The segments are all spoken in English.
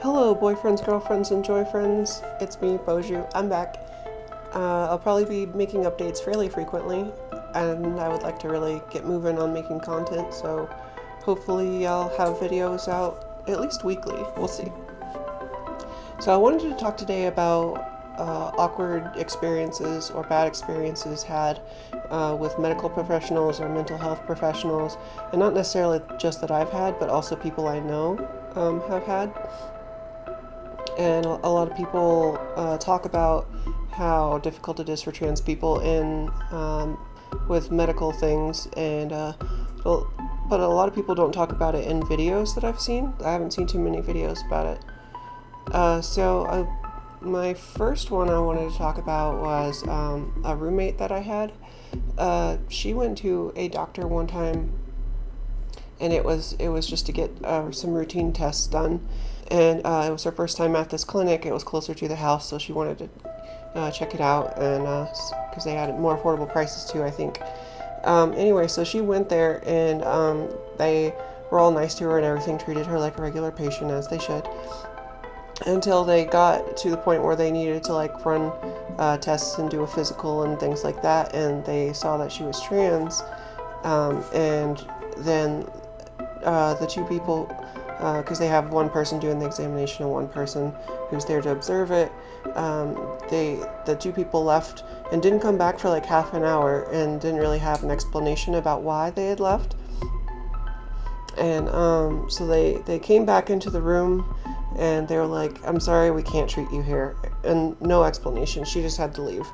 Hello, boyfriends, girlfriends, and joyfriends. It's me, Bojou. I'm back. I'll probably be making updates fairly frequently, and I would like to really get moving on making content, so hopefully I'll have videos out at least weekly. We'll see. So I wanted to talk today about awkward experiences or bad experiences had with medical professionals or mental health professionals, and not necessarily just that I've had, but also people I know have had. And a lot of people talk about how difficult it is for trans people in with medical things, and but a lot of people don't talk about it in videos that I've seen. I haven't seen too many videos about it. So my first one I wanted to talk about was a roommate that I had. She went to a doctor one time, and it was just to get some routine tests done. And it was her first time at this clinic. It was closer to the house, so she wanted to check it out, and because they had more affordable prices too, I think. Anyway, so she went there, and they were all nice to her and everything, treated her like a regular patient, as they should, until they got to the point where they needed to run tests and do a physical and things like that, and they saw that she was trans, and then the two people, because they have one person doing the examination and one person who's there to observe it, the two people left and didn't come back for half an hour and didn't really have an explanation about why they had left. And so they came back into the room, and they were like, "I'm sorry, we can't treat you here," and no explanation. She just had to leave,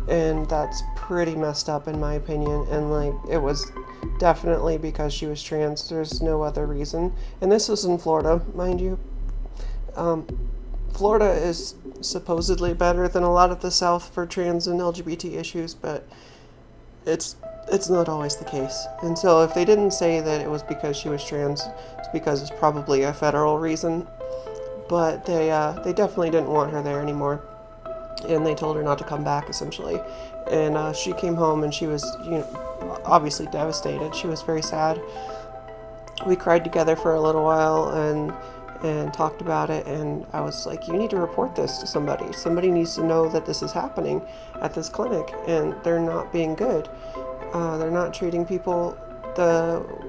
and that's pretty messed up in my opinion. And it was definitely because she was trans. There's no other reason. And this was in Florida, mind you. Florida is supposedly better than a lot of the South for trans and LGBT issues, but it's not always the case. And so if they didn't say that it was because she was trans, it's because it's probably a federal reason. But they definitely didn't want her there anymore, and they told her not to come back, essentially. And she came home, and she was, obviously devastated. She was very sad. We cried together for a little while and talked about it, and I was like, "You need to report this to somebody. Somebody needs to know that this is happening at this clinic, and they're not being good. They're not treating people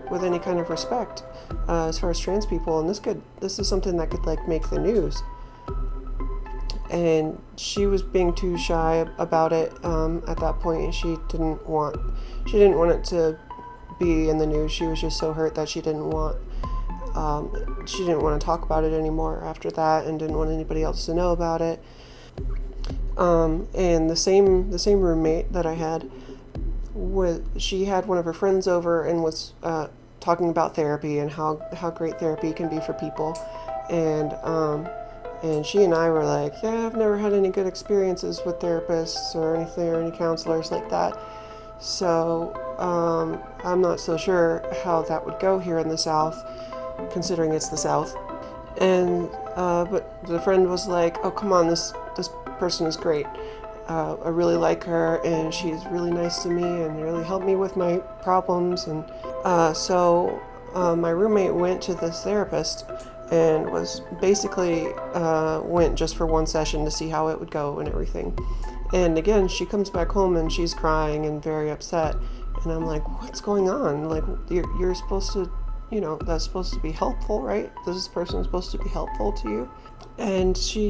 with any kind of respect as far as trans people, and this is something that could make the news." And she was being too shy about it at that point, and she didn't want it to be in the news. She was just so hurt that she didn't want to talk about it anymore after that, and didn't want anybody else to know about it. And the same roommate that I had, she had one of her friends over and was talking about therapy and how great therapy can be for people, and she and I were like, "Yeah, I've never had any good experiences with therapists or anything, or any counselors like that. So I'm not so sure how that would go here in the South, considering it's the South." And but the friend was like, "Oh, come on, this person is great. I really like her, and she's really nice to me and really helped me with my problems." And so my roommate went to this therapist and was basically went just for one session to see how it would go and everything. And again, she comes back home and she's crying and very upset. And I'm like, "What's going on? You're supposed to, that's supposed to be helpful, right? This person is supposed to be helpful to you." And she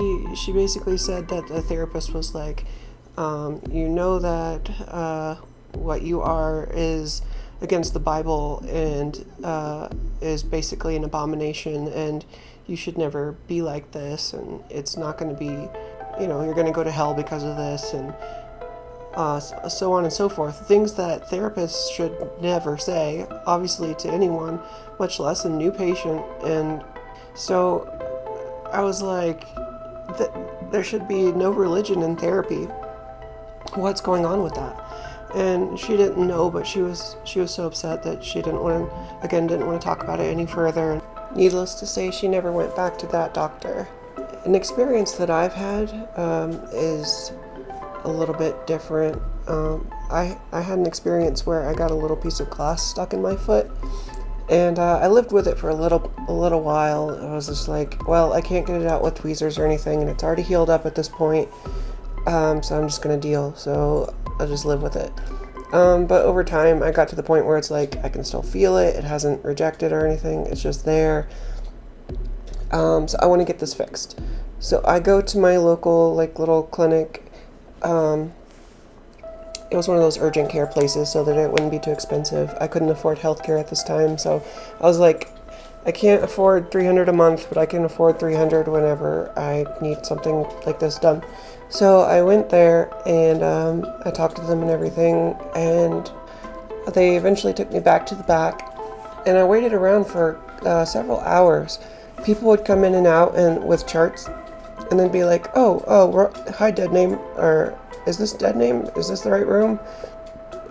basically said that the therapist was like, that what you are is against the Bible and is basically an abomination, and you should never be like this, and it's not going to be, you're going to go to hell because of this, and so on and so forth. Things that therapists should never say, obviously, to anyone, much less a new patient. And so I was like, there should be no religion in therapy. What's going on with that? And she didn't know, but she was so upset that she didn't want to talk about it any further. And needless to say, she never went back to that doctor. An experience that I've had is a little bit different. I had an experience where I got a little piece of glass stuck in my foot, And I lived with it for a little while. I was just like, well, I can't get it out with tweezers or anything, and it's already healed up at this point. So I'm just gonna deal. So I'll just live with it. But over time, I got to the point where it's like I can still feel it. It hasn't rejected or anything. It's just there. So I want to get this fixed. So I go to my local little clinic. It was one of those urgent care places so that it wouldn't be too expensive. I couldn't afford healthcare at this time, so I was like, I can't afford $300 a month, but I can afford $300 whenever I need something like this done. So I went there and I talked to them and everything, and they eventually took me back to the back, and I waited around for several hours. People would come in and out and with charts, and then be like, hi, dead name, or is this dead name? Is this the right room?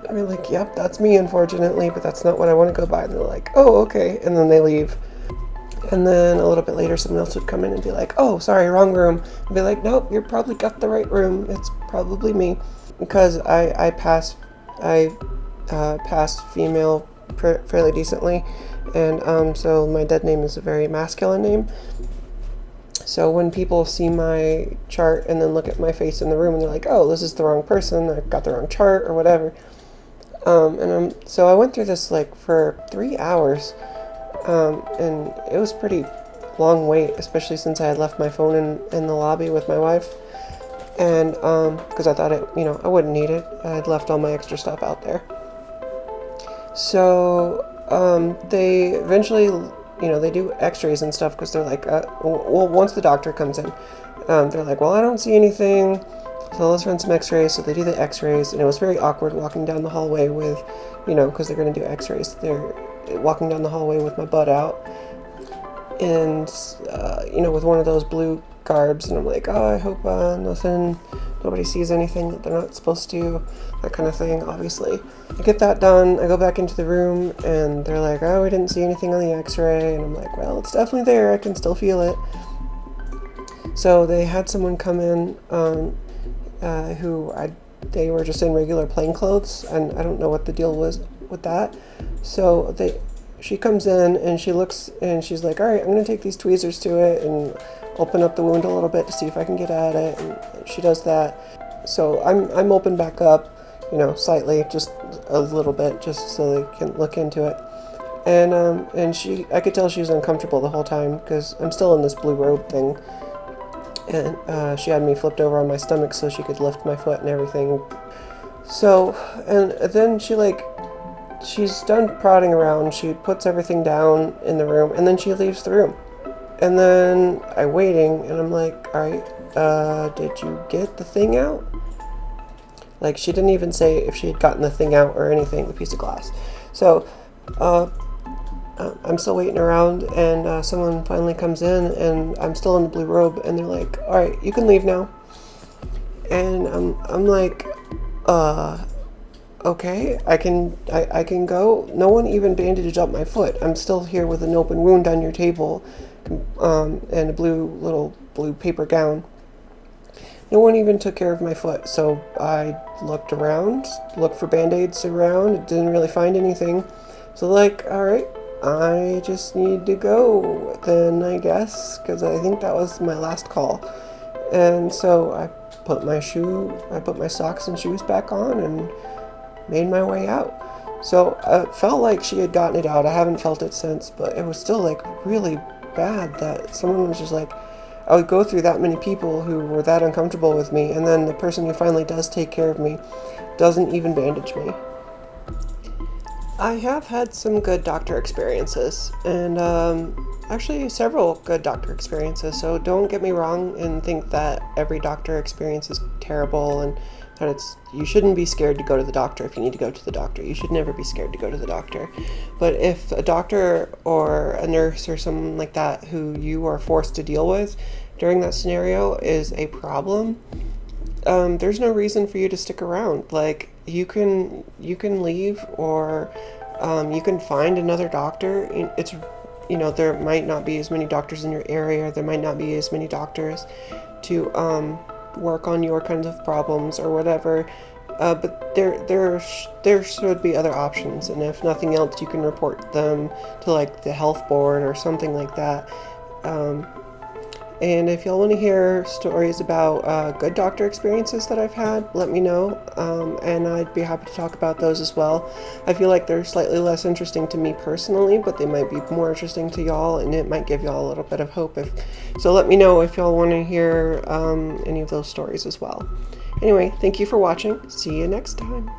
I mean, like, yep, that's me, unfortunately, but that's not what I want to go by. And they're like, oh, okay, and then they leave. And then a little bit later, someone else would come in and be like, oh, sorry, wrong room. And be like, nope, you probably got the right room. It's probably me. Because I passed female fairly decently. And so my dead name is a very masculine name. So when people see my chart and then look at my face in the room and they're like, oh, this is the wrong person, I got the wrong chart or whatever. So I went through this for 3 hours. And it was pretty long wait, especially since I had left my phone in the lobby with my wife. And because I thought I wouldn't need it. I had left all my extra stuff out there. So they eventually, they do x-rays and stuff because they're like, well, once the doctor comes in, they're like, well, I don't see anything. So let's run some x-rays. So they do the x-rays, and it was very awkward walking down the hallway with, because they're going to do x-rays. They're walking down the hallway with my butt out and, with one of those blue garbs. And I'm like, oh, I hope nobody sees anything that they're not supposed to, that kind of thing, obviously. I get that done. I go back into the room, and they're like, oh, we didn't see anything on the x-ray. And I'm like, well, it's definitely there. I can still feel it. So they had someone come in they were just in regular plain clothes, and I don't know what the deal was with that. So she comes in and she looks and she's like, all right, I'm going to take these tweezers to it and open up the wound a little bit to see if I can get at it. And she does that. So I'm open back up, slightly, just a little bit, just so they can look into it. And I could tell she was uncomfortable the whole time because I'm still in this blue robe thing. And she had me flipped over on my stomach so she could lift my foot and everything. So, and then she's done prodding around. She puts everything down in the room, and then she leaves the room. And then I'm waiting, and I'm like, all right, did you get the thing out? She didn't even say if she had gotten the thing out or anything, the piece of glass. So, I'm still waiting around, and someone finally comes in, and I'm still in the blue robe, and they're like, all right, you can leave now. And I'm like, okay, I can go. No one even bandaged up my foot. I'm still here with an open wound on your table, and a little blue paper gown. No one even took care of my foot. So I looked for band-aids around, didn't really find anything. So all right, I just need to go then, I guess, because I think that was my last call. And so I put my socks and shoes back on and made my way out. So it felt like she had gotten it out. I haven't felt it since, but it was still really bad that someone was just I would go through that many people who were that uncomfortable with me, and then the person who finally does take care of me doesn't even bandage me. I have had some good doctor experiences, and actually several good doctor experiences, so don't get me wrong and think that every doctor experience is terrible and that you shouldn't be scared to go to the doctor if you need to go to the doctor. You should never be scared to go to the doctor. But if a doctor or a nurse or someone like that who you are forced to deal with during that scenario is a problem, there's no reason for you to stick around. You can leave, or you can find another doctor. It's there might not be as many doctors in your area. There might not be as many doctors to work on your kinds of problems or whatever. But there should be other options, and if nothing else, you can report them to like the health board or something like that. And if y'all want to hear stories about good doctor experiences that I've had, let me know, and I'd be happy to talk about those as well. I feel like they're slightly less interesting to me personally, but they might be more interesting to y'all, and it might give y'all a little bit of hope. So let me know if y'all want to hear any of those stories as well. Anyway, thank you for watching. See you next time.